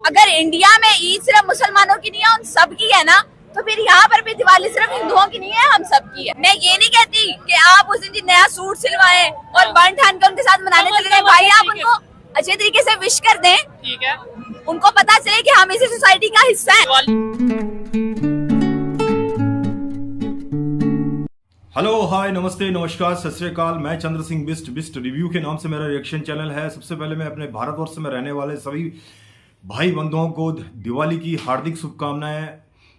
अगर इंडिया में ईद सिर्फ मुसलमानों की नहीं है, उन सब की है ना, तो फिर यहाँ पर भी दिवाली सिर्फ हिंदुओं की नहीं है, हम सब की है। मैं ये नहीं कहती कि आप उस दिन नया सूट सिलवाएं और बन ठान के उनके साथ मनाने चले जाएं। भाई आप उनको अच्छे तरीके से विश कर दें, ठीक है, उनको पता चले कि हम इसी सोसाइटी का हिस्सा है। हेलो, हाय, नमस्ते, नमस्कार, सत श्री अकाल। मैं चंद्र सिंह बिस्ट रिव्यू के नाम से मेरा रिएक्शन चैनल है। सबसे पहले मैं अपने भारतवर्ष में रहने वाले सभी भाई बंधुओं को दिवाली की हार्दिक शुभकामनाएं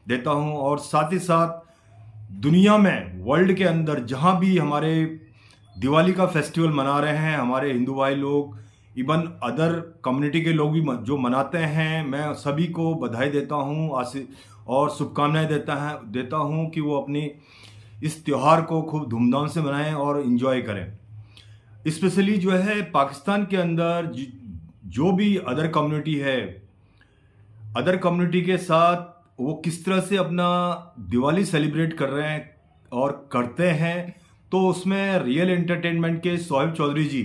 देता हूं, और साथ ही साथ दुनिया में, वर्ल्ड के अंदर जहां भी हमारे दिवाली का फेस्टिवल मना रहे हैं हमारे हिंदू भाई लोग, इवन अदर कम्युनिटी के लोग भी जो मनाते हैं, मैं सभी को बधाई देता हूं और शुभकामनाएं देता हूं कि वो अपनी इस त्यौहार को खूब धूमधाम से मनाएं और इन्जॉय करें। स्पेशली जो है पाकिस्तान के अंदर जो भी अदर कम्युनिटी है, अदर कम्युनिटी के साथ वो किस तरह से अपना दिवाली सेलिब्रेट कर रहे हैं और करते हैं, तो उसमें रियल एंटरटेनमेंट के सोहेब चौधरी जी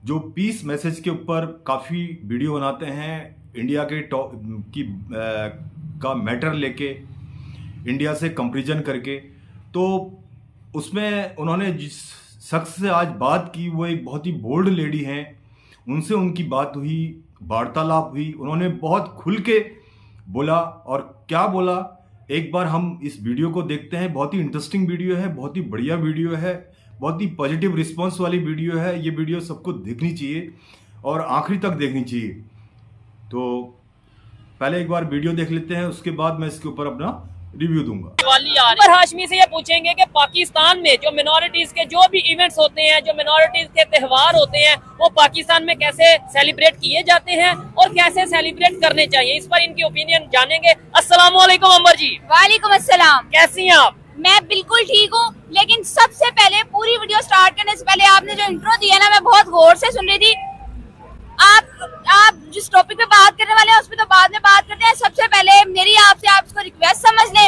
जो पीस मैसेज के ऊपर काफ़ी वीडियो बनाते हैं, इंडिया के का मैटर लेके, इंडिया से कंपैरिजन करके, तो उसमें उन्होंने जिस शख्स से आज बात की वो एक बहुत ही बोल्ड लेडी हैं, उनसे उनकी बात हुई, वार्तालाप हुई, उन्होंने बहुत खुल के बोला। और क्या बोला, एक बार हम इस वीडियो को देखते हैं। बहुत ही इंटरेस्टिंग वीडियो है, बहुत ही बढ़िया वीडियो है, बहुत ही पॉजिटिव रिस्पांस वाली वीडियो है। ये वीडियो सबको देखनी चाहिए और आखिरी तक देखनी चाहिए। तो पहले एक बार वीडियो देख लेते हैं, उसके बाद मैं इसके ऊपर अपना रिव्यू दूंगा। दिवाली आ रही है, हाशमी से ये पूछेंगे कि पाकिस्तान में जो मिनॉरिटीज के जो भी इवेंट्स होते हैं, जो मिनॉरिटीज के त्यौहार होते हैं, वो पाकिस्तान में कैसे सेलिब्रेट किए जाते हैं और कैसे सेलिब्रेट करने चाहिए, इस पर इनकी ओपिनियन जानेंगे। अस्सलाम वालेकुम अमर जी। वालेकुम अस्सलाम। कैसी हैं आप? मैं बिल्कुल ठीक हूँ, लेकिन सबसे पहले पूरी वीडियो स्टार्ट करने से पहले आपने जो इंट्रो दिया ना, मैं बहुत गौर से सुन रही थी। आप जिस टॉपिक पे बात करने वाले हैं उस पे तो बाद में बात करते हैं। सबसे पहले मेरी आपसे, आप इसको रिक्वेस्ट समझ लें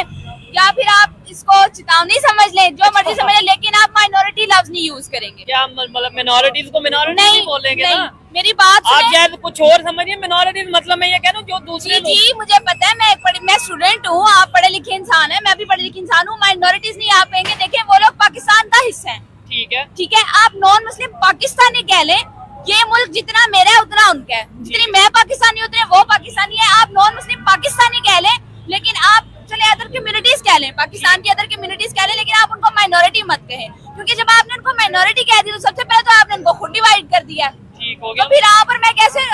या फिर आप इसको चेतावनी समझ लें, जो मर्जी समझ लें, लेकिन आप माइनॉरिटी लफ्ज नहीं यूज करेंगे। क्या मतलब मिनॉरिटीज को मिनॉरिटी नहीं बोलेंगे ना? मेरी बात आप शायद कुछ और समझिए। मिनॉरिटीज मतलब मैं ये कह रहा हूँ जो दूसरे जी मुझे पता है, मैं स्टूडेंट हूँ, आप पढ़े लिखे इंसान है, मैं भी पढ़े लिखे इंसान हूँ। माइनॉरिटीज नहीं आप कहेंगे, देखें वो लोग पाकिस्तान का हिस्सा है, ठीक है। आप नॉन मुस्लिम पाकिस्तानी कह लें, ये मुल्क जितना मेरा है उतना उनका है, जितनी मैं पाकिस्तानी उतने वो पाकिस्तानी है। आप नॉन मुस्लिम पाकिस्तानी कह लें, लेकिन आप चले अदर कम्युनिटीज कह लें, पाकिस्तान की अदर कम्युनिटीज कह लें, लेकिन आप उनको माइनॉरिटी मत कहें, क्योंकि जब आपने उनको माइनॉरिटी कह दी तो सबसे पहले तो आपने उनको खुद डिवाइड कर दिया। ठीक हो गया। तो फिर आप और मैं कैसे,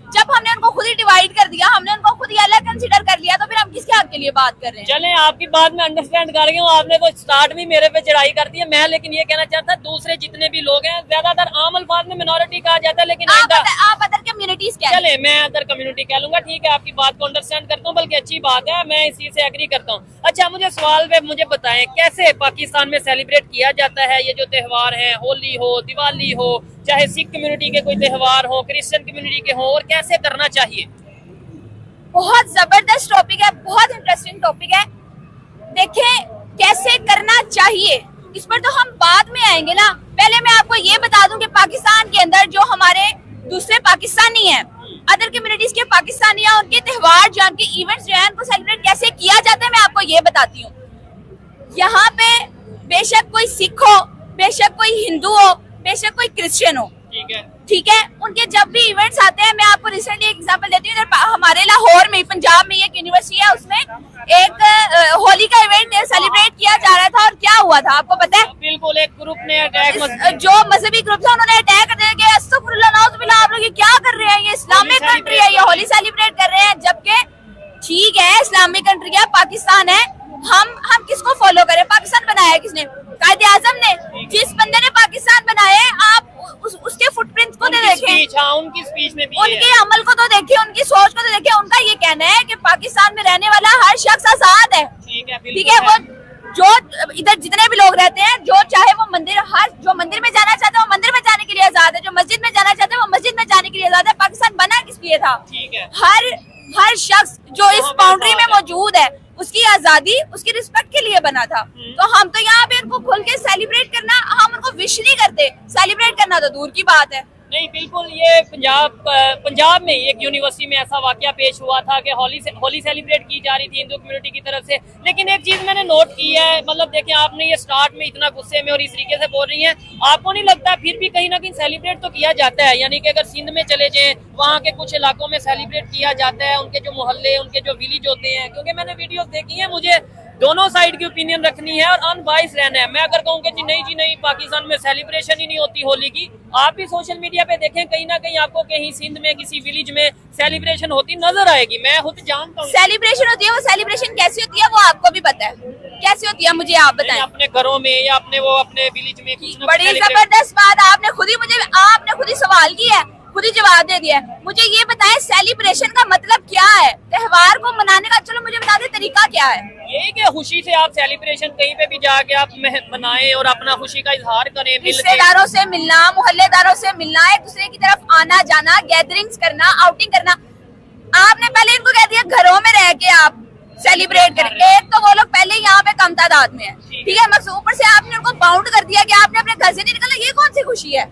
जब हमने उनको खुद ही डिवाइड कर दिया, हमने उनको खुद ही अलग कंसीडर कर लिया, तो फिर हम किसके हक के लिए बात कर रहे हैं? चलें, आपकी बात में अंडरस्टैंड कर गया हूँ। आपने तो स्टार्ट भी मेरे पे चढ़ाई कर दी है। मैं लेकिन ये कहना चाहता दूसरे जितने भी लोग हैं, ज्यादातर आम अल्फाज में मिनॉरिटी कहा जाता है, लेकिन आप अदर कम्युनिटीज कह चले, मैं अदर कम्युनिटी कह लूंगा। ठीक है, आपकी बात को अंडरस्टैंड करता हूँ, बल्कि अच्छी बात है, मैं इसी से एग्री करता हूँ। अच्छा, मुझे सवाल पे मुझे बताएं, कैसे पाकिस्तान में सेलिब्रेट किया जाता है ये जो त्योहार है, होली हो, दिवाली हो, चाहे सिख कम्युनिटी के कोई त्योहार हो, क्रिश्चियन कम्युनिटी के हो, और कैसे करना चाहिए? बहुत जबरदस्त टॉपिक है, बहुत इंटरेस्टिंग टॉपिक है। देखें कैसे करना चाहिए, इस पर तो हम बाद में आएंगे ना। पहले मैं आपको ये बता दूं कि पाकिस्तान के अंदर जो हमारे दूसरे पाकिस्तानी हैं, अदर कम्युनिटीज के पाकिस्तानी हैं, उनके त्योहार जो उनके इवेंट्स जो है, उनको सेलिब्रेट कैसे किया जाता है, मैं आपको ये बताती हूँ। यहाँ पे बेशक कोई सिख हो, बेशक कोई हिंदू हो, बेशक कोई क्रिश्चियन हो, ठीक है, उनके जब भी इवेंट्स आते हैं, मैं आपको रिसेंटली एक एग्जांपल देती हूँ। हमारे लाहौर में, पंजाब में एक यूनिवर्सिटी है, उसमें एक होली का इवेंट सेलिब्रेट किया जा रहा था, और क्या हुआ था आपको पता है? बिल्कुल, एक ग्रुप ने अटैक, जो मजहबी ग्रुप था उन्होंने अटैक कर दिया। अस्तगफिरुल्लाह, आप लोग ये क्या कर रहे हैं? ये इस्लामिक कंट्री है, ये होली सेलिब्रेट कर रहे हैं, जबकि ठीक है इस्लामिक कंट्री है, पाकिस्तान है, हम किसको फॉलो करें? पाकिस्तान बनाया है किसने? कायदे आजम ने। जिस बंदे ने पाकिस्तान बनाया है, आप उसके फुटप्रिंट्स को देखें, उनकी स्पीच में भी उनके अमल को तो देखिए, उनकी सोच को तो देखिए। उनका ये कहना है कि पाकिस्तान में रहने वाला हर शख्स आजाद है, ठीक है। वो जो इधर जितने भी लोग रहते हैं, जो चाहे वो मंदिर, जो मंदिर में जाना चाहते हैं वो मंदिर में जाने के लिए आजाद है, जो मस्जिद में जाना चाहते हैं वो मस्जिद में जाने के लिए आजाद है। पाकिस्तान बना किस लिए था? हर शख्स जो इस बाउंड्री में मौजूद है, उसकी आजादी, उसकी रिस्पेक्ट के लिए बना था। तो हम तो यहाँ पे उनको खुल के सेलिब्रेट करना, हम उनको विश नहीं करते, सेलिब्रेट करना तो दूर की बात है। नहीं बिल्कुल, ये पंजाब में एक यूनिवर्सिटी में ऐसा वाकया पेश हुआ था कि होली सेलिब्रेट की जा रही थी हिंदू कम्युनिटी की तरफ से। लेकिन एक चीज मैंने नोट की है, मतलब देखिए आपने ये स्टार्ट में इतना गुस्से में और इस तरीके से बोल रही हैं, आपको नहीं लगता फिर भी कहीं ना कहीं सेलिब्रेट तो किया जाता है? यानी कि अगर सिंध में चले जाएं, वहाँ के कुछ इलाकों में सेलिब्रेट किया जाता है, उनके जो मोहल्ले, उनके जो विलेज होते हैं, क्योंकि मैंने वीडियोस देखी है, मुझे दोनों साइड की ओपिनियन रखनी है और अनबाइस रहना है। मैं अगर कहूँ कि जी नहीं पाकिस्तान में सेलिब्रेशन ही नहीं होती होली की, आप भी सोशल मीडिया पे देखें, कहीं ना कहीं आपको कहीं सिंध में किसी विलेज में सेलिब्रेशन होती नजर आएगी। मैं खुद जानता हूँ सेलिब्रेशन होती है, वो सेलिब्रेशन कैसी होती है वो आपको भी पता है, कैसी होती है मुझे आप बताएं। अपने घरों में या अपने विलेज में कुछ ना बड़ी जबरदस्त बात आपने खुद ही सवाल किया है, खुद ही जवाब दे दिया है। मुझे ये बताएं सेलिब्रेशन का मतलब क्या है, त्योहार को मनाने का, चलो मुझे बता दे तरीका क्या है। यही कि खुशी से आप सेलिब्रेशन कहीं पे भी जाके आप मनाएं और अपना खुशी का इजहार करें, रिश्तेदारों से मिलना, मोहल्लेदारों से मिलना, एक दूसरे की तरफ आना जाना, गैदरिंग्स करना, आउटिंग करना। आपने पहले इनको कह दिया घरों में रह के आप सेलिब्रेट करें। एक तो वो लोग पहले यहाँ पे कम तादाद में है, ठीक है, मकसद ऊपर से आपने उनको बाउंड कर दिया कि आपने अपने घर से नहीं निकलना। ये कौन सी खुशी है,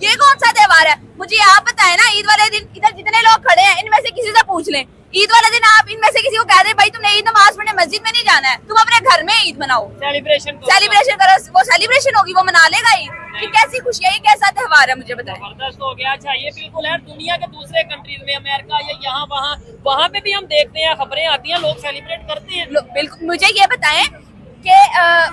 ये कौन सा त्योहार है? मुझे आप बताएं ना, ईद वाले दिन इधर जितने लोग खड़े हैं इनमें से किसी से पूछ लें, ईद वाले दिन आप इनमें से किसी को कह दे भाई तुमने ईद नमाज पढ़ने मस्जिद में नहीं जाना है, तुम अपने घर में ईद मनाओ, सेलिब्रेशन करो, वो सेलिब्रेशन होगी, वो मना लेगा ईद। ये कैसी खुशी है, ये कैसा त्योहार है, मुझे बताएं। जबरदस्त हो गया। अच्छा ये बिल्कुल है, दुनिया के दूसरे कंट्रीज में, अमेरिका या यहाँ वहाँ पे भी हम देखते हैं, खबरें आती हैं, लोग सेलिब्रेट करते हैं। बिल्कुल, मुझे ये बताएं कि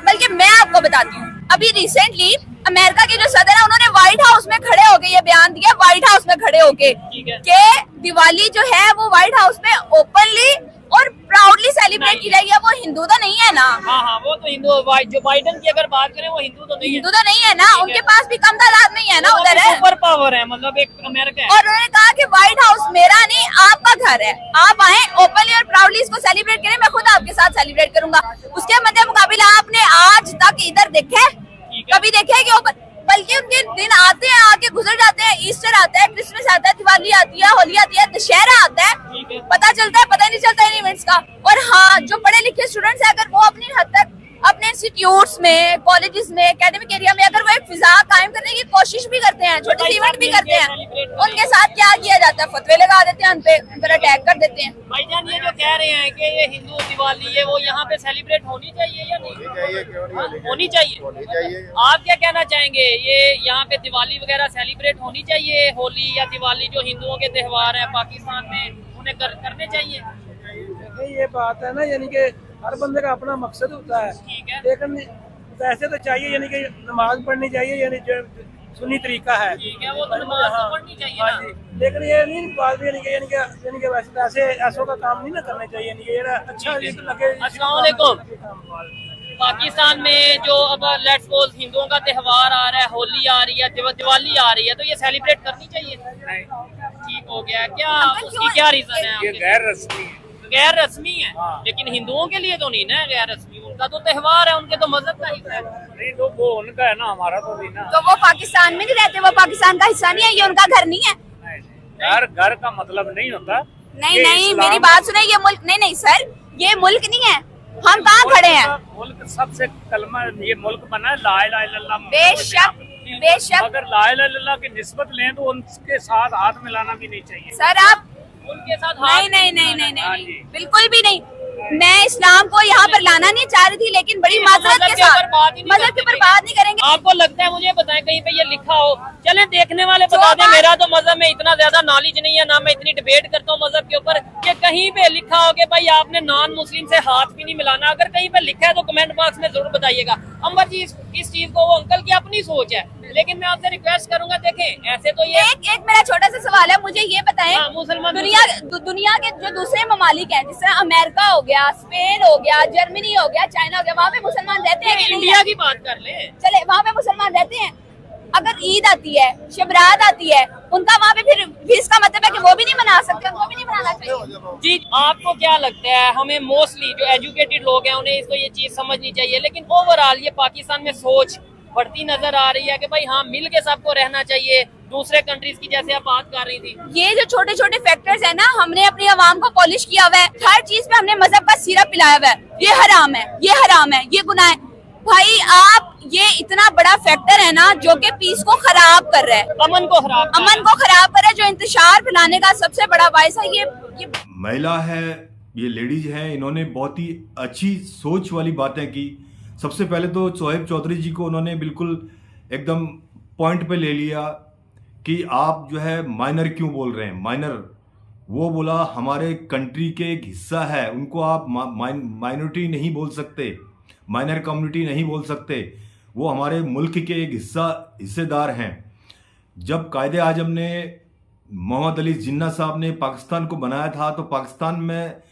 बल्कि मैं आपको बताती हूँ, अभी रिसेंटली अमेरिका के जो सदर है उन्होंने व्हाइट हाउस में खड़े होके ये बयान दिया, व्हाइट हाउस में खड़े होके कि दिवाली जो है वो व्हाइट हाउस में ओपनली और प्राउडली सेलिब्रेट की जाएगी। वो हिंदू तो नहीं है ना? हाँ वो तो हिंदू, जो बाइडेन की अगर बात करें वो हिंदू तो नहीं है ना, उनके पास भी कम तादाद नहीं है ना, उधर है सुपर पावर है, मतलब एक अमेरिका है। और उन्होंने कहा कि व्हाइट हाउस मेरा नहीं आपका घर है, आप आए ओपनली और प्राउडली इसको सेलिब्रेट करें, मैं खुद आपके साथ सेलिब्रेट करूंगा। उसके मध्य मुकाबला आपने आज तक इधर देखे, कभी देखे कि बल्कि उनके दिन आते हैं, आके गुजर जाते हैं, ईस्टर आता है, क्रिसमस आता है, दिवाली आती है, होली आती है, दशहरा आता है, पता चलता है, पता नहीं चलता इन इवेंट्स का। और हाँ, जो पढ़े लिखे स्टूडेंट्स हैं, अगर वो अपनी हद तक अपने इंस्टीट्यूट्स में, कॉलेजेस में, एकेडमिक एरिया में अगर वो एक फिजा कायम करने की कोशिश भी करते हैं, छोटे से इवेंट भी करते हैं, उनके साथ क्या किया जाता है, फतवे लगा देते हैं, उन पर अटैक कर देते हैं। भाईजान ये जो कह रहे हैं कि ये हिंदू दिवाली है वो यहाँ पे सेलिब्रेट होनी चाहिए या नहीं होनी चाहिए? आप क्या कहना चाहेंगे, ये यहाँ पे दिवाली वगैरह सेलिब्रेट होनी चाहिए, होली या दिवाली जो हिंदुओं के त्योहार है पाकिस्तान में उन्हें करने चाहिए? ये बात है ना, यानी कि हर बंदे का अपना मकसद होता है, लेकिन वैसे तो चाहिए, यानी कि नमाज पढ़नी चाहिए, यानी जो सुन्नी तरीका है, वो तो नमाज तो पढ़नी चाहिए ना। लेकिन ये नहीं बात यानी कि वैसे ऐसों का काम नहीं ना करना चाहिए, यानी कि ये अच्छा लगे। अस्सलाम वालेकुम। पाकिस्तान में जो अब लेट्स सपोज हिंदुओं का त्योहार आ रहा है, होली आ रही है, दिवाली आ रही है, तो ये सेलिब्रेट करनी चाहिए? नहीं, ठीक हो गया। क्या उसकी क्या रीजन है? ये गैर रस्मी है। गैर रस्मी है, लेकिन हिंदुओं के लिए तो नहीं ना गैर रस्मी, उनका तो त्योहार है, उनके तो मजहब का हिस्सा है। नहीं तो वो उनका है ना, हमारा तो नहीं ना। तो वो पाकिस्तान में नहीं रहते, वो पाकिस्तान का हिस्सा नहीं है, ये उनका घर नहीं है। घर का मतलब नहीं होता। नहीं मेरी बात सुने, ये मुल्क नहीं सर, ये मुल्क नहीं है, हम कहाँ खड़े हैं? मुल्क सबसे कलमा, ये मुल्क बना है ला इलाहा इल्लल्लाह। बेशक अगर ला इलाहा इल्लल्लाह की निस्बत लें तो उनके साथ हाथ मिलाना भी नहीं चाहिए सर। आप उनके साथ नहीं, बिल्कुल भी नहीं। मैं इस्लाम को यहाँ पर लाना नहीं चाह रही थी, लेकिन बड़ी माजरत के साथ मजहब के ऊपर बात नहीं करेंगे। आपको लगता है, मुझे बताएं कहीं पे ये लिखा हो? चलें देखने वाले बता दें, मेरा तो मजहब में इतना ज्यादा नॉलेज नहीं है, ना मैं इतनी डिबेट करता हूँ मजहब के ऊपर, कि कहीं पे लिखा हो कि भाई आपने नॉन मुस्लिम से हाथ भी नहीं मिलाना। अगर कहीं पे लिखा है तो कमेंट बॉक्स में जरूर बताइएगा। अंबर जी इस चीज को, वो अंकल की अपनी सोच है, लेकिन मैं आपसे रिक्वेस्ट करूंगा, देखें ऐसे तो ये एक मेरा छोटा सा सवाल है, मुझे ये बताएं, मुसलमान दुनिया के जो दूसरे ममालिक हैं, जिस तरह अमेरिका हो गया, स्पेन हो गया, जर्मनी हो गया, चाइना हो गया, वहाँ पे मुसलमान रहते हैं? इंडिया की बात कर ले, चले वहाँ पे मुसलमान रहते हैं। अगर ईद आती है, शबरात आती है, उनका वहाँ पे फिर इसका मतलब है कि वो भी नहीं मना सकते, उनको भी नहीं मनाना चाहिए। जी आपको क्या लगता है, हमें मोस्टली जो एजुकेटेड लोग हैं उन्हें इसको ये चीज समझनी चाहिए, लेकिन ओवरऑल ये पाकिस्तान में सोच बढ़ती नजर आ रही है कि भाई हाँ मिल के सबको रहना चाहिए, दूसरे कंट्रीज की जैसे आप बात कर रही थी? ये जो छोटे छोटे फैक्टर्स है ना, हमने अपनी आवाम को पॉलिश किया हुआ है, हर चीज पे हमने मजहब का सिरप पिलाया हुआ है, ये हराम है, ये हराम है, ये गुनाह है। भाई आप ये इतना बड़ा फैक्टर है ना जो कि पीस को खराब कर रहा है, अमन को खराब कर रहा है। अमन को खराब कर रहा है, जो इंतशार फैलाने का सबसे बड़ा बायस है ये महिला है, ये लेडीज हैं, इन्होंने बहुत ही अच्छी सोच वाली बातें की। सबसे पहले तो शोएब चौधरी जी को उन्होंने बिल्कुल एकदम पॉइंट पे ले लिया कि आप जो है माइनर क्यों बोल रहे हैं। माइनर, वो बोला हमारे कंट्री के एक हिस्सा है, उनको आप माइनॉरिटी नहीं बोल सकते, माइनर कम्युनिटी नहीं बोल सकते, वो हमारे मुल्क के एक हिस्सेदार हैं। जब कायदे आजम ने मोहम्मद अली जिन्ना साहब ने पाकिस्तान को बनाया था तो पाकिस्तान में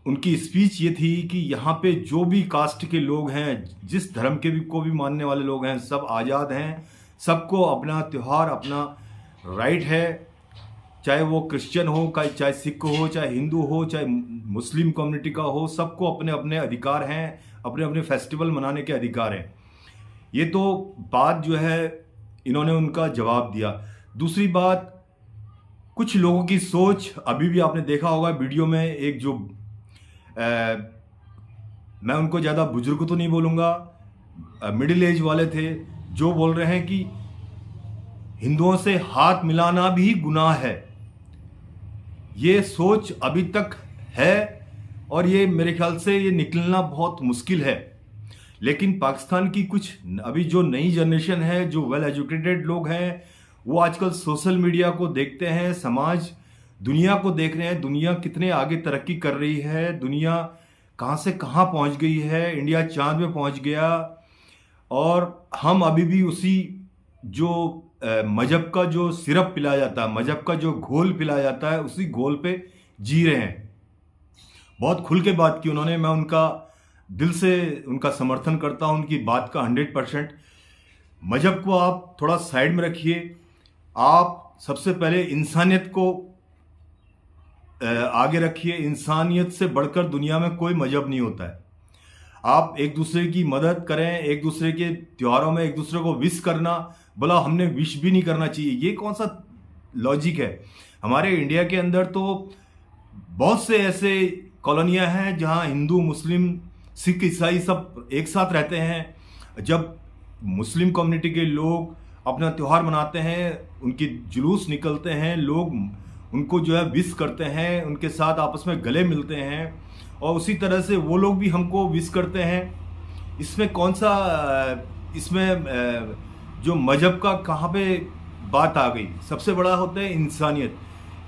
उनकी स्पीच ये थी कि यहाँ पे जो भी कास्ट के लोग हैं, जिस धर्म के भी को भी मानने वाले लोग हैं, सब आज़ाद हैं, सबको अपना त्यौहार, अपना राइट है, चाहे वो क्रिश्चियन हो, चाहे सिख हो, चाहे हिंदू हो, चाहे मुस्लिम कम्युनिटी का हो, सबको अपने अपने अधिकार हैं, अपने अपने फेस्टिवल मनाने के अधिकार हैं। ये तो बात जो है इन्होंने उनका जवाब दिया। दूसरी बात, कुछ लोगों की सोच अभी भी आपने देखा होगा वीडियो में, एक जो मैं उनको ज़्यादा बुजुर्ग तो नहीं बोलूँगा, मिडिल एज वाले थे, जो बोल रहे हैं कि हिंदुओं से हाथ मिलाना भी गुनाह है। ये सोच अभी तक है और ये मेरे ख्याल से ये निकलना बहुत मुश्किल है। लेकिन पाकिस्तान की कुछ अभी जो नई जनरेशन है, जो वेल एजुकेटेड लोग हैं, वो आजकल सोशल मीडिया को देखते हैं, समाज दुनिया को देख रहे हैं, दुनिया कितने आगे तरक्की कर रही है, दुनिया कहाँ से कहाँ पहुँच गई है, इंडिया चांद में पहुँच गया, और हम अभी भी उसी जो मजहब का जो सिरप पिलाया जाता है, मजहब का जो घोल पिलाया जाता है, उसी घोल पे जी रहे हैं। बहुत खुल के बात की उन्होंने, मैं उनका दिल से उनका समर्थन करता हूं, उनकी बात का 100%। मजहब को आप थोड़ा साइड में रखिए, आप सबसे पहले इंसानियत को आगे रखिए। इंसानियत से बढ़कर दुनिया में कोई मजहब नहीं होता है। आप एक दूसरे की मदद करें, एक दूसरे के त्योहारों में एक दूसरे को विश करना, बोला हमने विश भी नहीं करना चाहिए, ये कौन सा लॉजिक है। हमारे इंडिया के अंदर तो बहुत से ऐसे कॉलोनियां हैं जहां हिंदू, मुस्लिम, सिख, ईसाई सब एक साथ रहते हैं। जब मुस्लिम कम्युनिटी के लोग अपना त्यौहार मनाते हैं, उनकी जुलूस निकलते हैं, लोग उनको जो है विश करते हैं, उनके साथ आपस में गले मिलते हैं, और उसी तरह से वो लोग भी हमको विश करते हैं। इसमें कौन सा, इसमें जो मजहब का कहाँ पे बात आ गई। सबसे बड़ा होता है इंसानियत।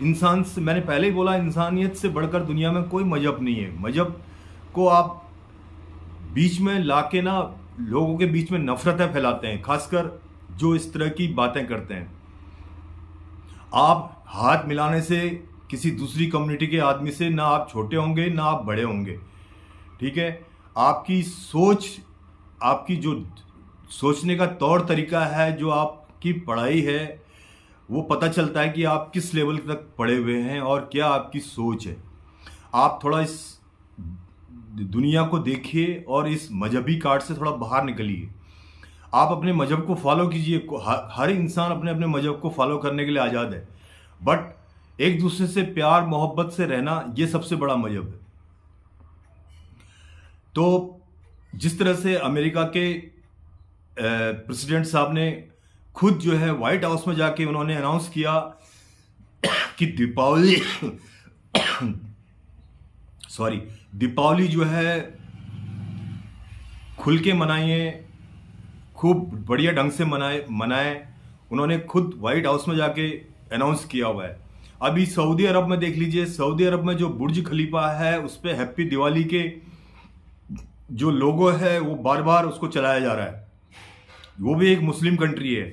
इंसान से, मैंने पहले ही बोला, इंसानियत से बढ़कर दुनिया में कोई मजहब नहीं है। मजहब को आप बीच में लाके ना लोगों के बीच में नफरतें फैलाते हैं, खासकर जो इस तरह की बातें करते हैं। आप हाथ मिलाने से किसी दूसरी कम्युनिटी के आदमी से ना आप छोटे होंगे ना आप बड़े होंगे, ठीक है। आपकी सोच, आपकी जो सोचने का तौर तरीका है, जो आपकी पढ़ाई है, वो पता चलता है कि आप किस लेवल तक पढ़े हुए हैं और क्या आपकी सोच है। आप थोड़ा इस दुनिया को देखिए और इस मजहबी कार्ड से थोड़ा बाहर निकलिए। आप अपने मजहब को फॉलो कीजिए। हर इंसान अपने अपने मजहब को फॉलो करने के लिए आज़ाद है, बट एक दूसरे से प्यार मोहब्बत से रहना, ये सबसे बड़ा मजहब है। तो जिस तरह से अमेरिका के प्रेसिडेंट साहब ने खुद जो है व्हाइट हाउस में जाके उन्होंने अनाउंस किया कि दीपावली जो है खुल के मनाइए, खूब बढ़िया ढंग से मनाएं। उन्होंने खुद व्हाइट हाउस में जाके अनाउंस किया हुआ है। अभी सऊदी अरब में देख लीजिए, सऊदी अरब में जो बुर्ज खलीफा है उस पर हैप्पी दिवाली के जो लोगो है वो बार बार उसको चलाया जा रहा है। वो भी एक मुस्लिम कंट्री है,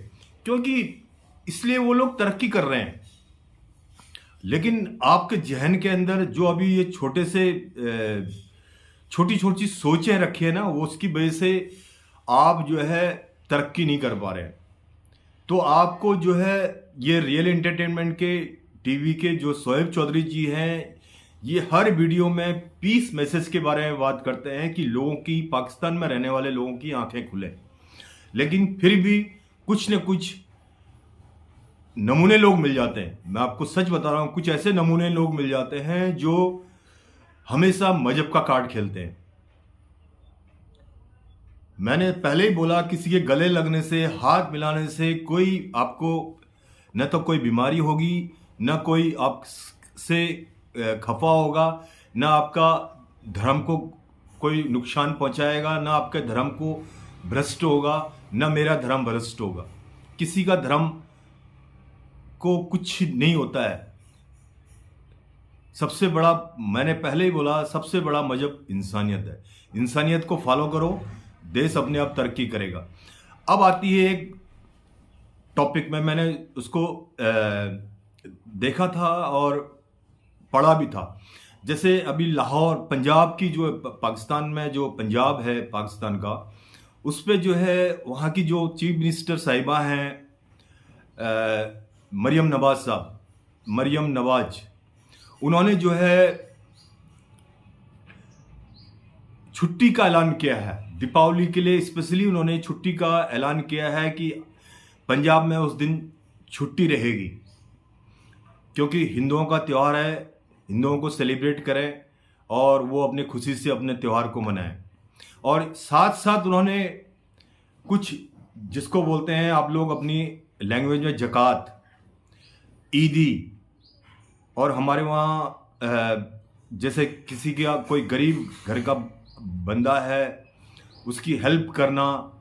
क्योंकि इसलिए वो लोग तरक्की कर रहे हैं। लेकिन आपके जहन के अंदर जो अभी ये छोटे से छोटी छोटी सोचें रखी है ना, वो उसकी वजह से आप जो है तरक्की नहीं कर पा रहे हैं। तो आपको जो है ये रियल एंटरटेनमेंट के टीवी के जो शोएब चौधरी जी हैं, ये हर वीडियो में पीस मैसेज के बारे में बात करते हैं कि लोगों की, पाकिस्तान में रहने वाले लोगों की आंखें खुले। लेकिन फिर भी कुछ न कुछ नमूने लोग मिल जाते हैं। मैं आपको सच बता रहा हूं, कुछ ऐसे नमूने लोग मिल जाते हैं जो हमेशा मजहब का कार्ड खेलते हैं। मैंने पहले ही बोला, किसी के गले लगने से, हाथ मिलाने से कोई आपको न तो कोई बीमारी होगी, न कोई आपसे खफा होगा, न आपका धर्म को कोई नुकसान पहुंचाएगा, न आपके धर्म को भ्रष्ट होगा, न मेरा धर्म भ्रष्ट होगा। किसी का धर्म को कुछ नहीं होता है। सबसे बड़ा, मैंने पहले ही बोला, सबसे बड़ा मजहब इंसानियत है। इंसानियत को फॉलो करो, देश अपने आप तरक्की करेगा। अब आती है एक टॉपिक में, मैंने उसको देखा था और पढ़ा भी था। जैसे अभी लाहौर, पंजाब की जो पाकिस्तान में जो पंजाब है पाकिस्तान का, उस पे जो है वहाँ की जो चीफ मिनिस्टर साहिबा हैं मरियम नवाज साहब, मरियम नवाज, उन्होंने जो है छुट्टी का ऐलान किया है दीपावली के लिए। स्पेशली उन्होंने छुट्टी का ऐलान किया है कि पंजाब में उस दिन छुट्टी रहेगी, क्योंकि हिंदुओं का त्यौहार है, हिंदुओं को सेलिब्रेट करें और वो अपनी खुशी से अपने त्यौहार को मनाएं। और साथ साथ उन्होंने कुछ, जिसको बोलते हैं आप लोग अपनी लैंग्वेज में ज़कात, ईदी, और हमारे वहाँ जैसे किसी का कोई गरीब घर का बंदा है उसकी हेल्प करना,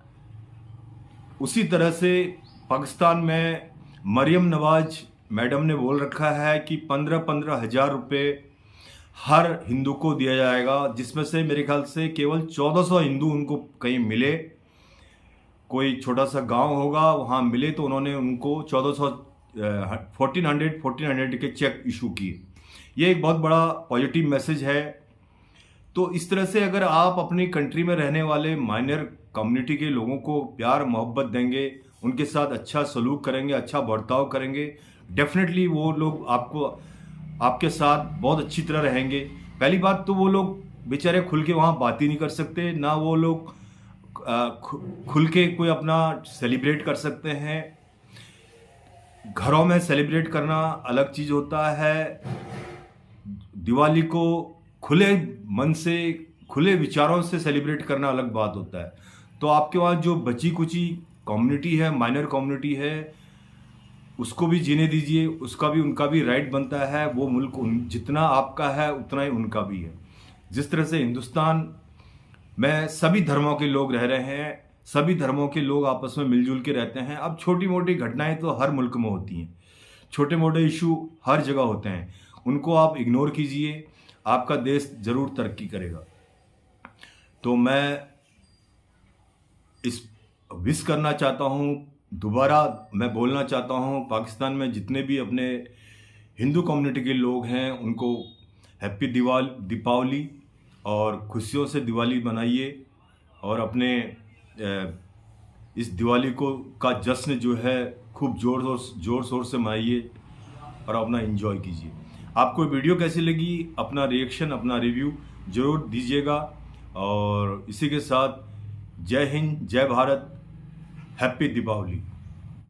उसी तरह से पाकिस्तान में मरियम नवाज मैडम ने बोल रखा है कि 15-15 हज़ार रुपये हर हिंदू को दिया जाएगा, जिसमें से मेरे ख्याल से केवल 1400 हिंदू उनको कहीं मिले, कोई छोटा सा गांव होगा वहां मिले, तो उन्होंने उनको 1400 के चेक इशू किए। ये एक बहुत बड़ा पॉजिटिव मैसेज है। तो इस तरह से अगर आप अपनी कंट्री में रहने वाले माइनर कम्युनिटी के लोगों को प्यार मोहब्बत देंगे, उनके साथ अच्छा सलूक करेंगे, अच्छा बर्ताव करेंगे, डेफिनेटली वो लोग आपके साथ बहुत अच्छी तरह रहेंगे। पहली बात तो वो लोग बेचारे खुल के वहाँ बात ही नहीं कर सकते, ना वो लोग खुल के कोई अपना सेलिब्रेट कर सकते हैं। घरों में सेलिब्रेट करना अलग चीज़ होता है, दिवाली को खुले मन से, खुले विचारों से सेलिब्रेट करना अलग बात होता है। तो आपके वहाँ जो बची कुची कम्युनिटी है, माइनर कम्युनिटी है, उसको भी जीने दीजिए, उसका भी, उनका भी राइट बनता है। वो मुल्क जितना आपका है उतना ही उनका भी है। जिस तरह से हिंदुस्तान में सभी धर्मों के लोग रह रहे हैं, सभी धर्मों के लोग आपस में मिलजुल के रहते हैं। अब छोटी मोटी घटनाएं तो हर मुल्क में होती हैं, छोटे मोटे इशू हर जगह होते हैं, उनको आप इग्नोर कीजिए, आपका देश जरूर तरक्की करेगा। तो मैं इस विश करना चाहता हूँ, दोबारा मैं बोलना चाहता हूँ, पाकिस्तान में जितने भी अपने हिंदू कम्युनिटी के लोग हैं उनको हैप्पी दीपावली, और खुशियों से दिवाली मनाइए, और अपने इस दिवाली का जश्न जो है खूब जोर शोर से मनाइए और अपना एंजॉय कीजिए। आपको वीडियो कैसी लगी, अपना रिएक्शन, अपना रिव्यू जरूर दीजिएगा। और इसी के साथ जय हिंद, जय भारत, हैप्पी दीपावली।